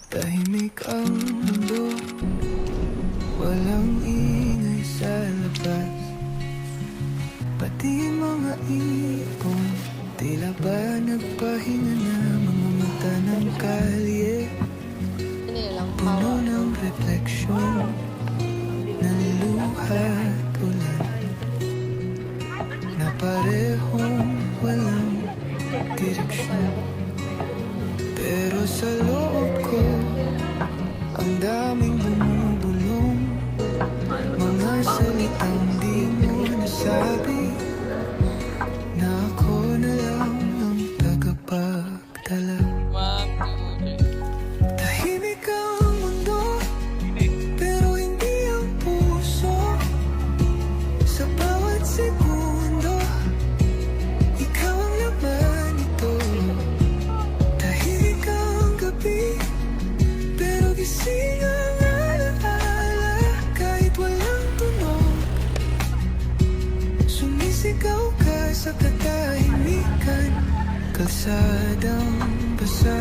Tahimik ang mundo, walang ingay sa labas. Pati mga ibon, tila ba nagpahinga na. Mga mata ng kalye, puno ng refleksyon ng luha at ulan, na parehong walang direksyon. Pero sa loob ko, ang daming bumubulong, mga salitang di mo nasabi, na ako na lang ang tagapagdala. Tahimik ang mundo, pero hindi ang puso. Sa bawat segundo, ikaw ang laman nito. Tahimik ang gabi, pero gising ang alaala. Kahit walang tunog, sumisigaw ka sa katahimikan. Kalsadang basa,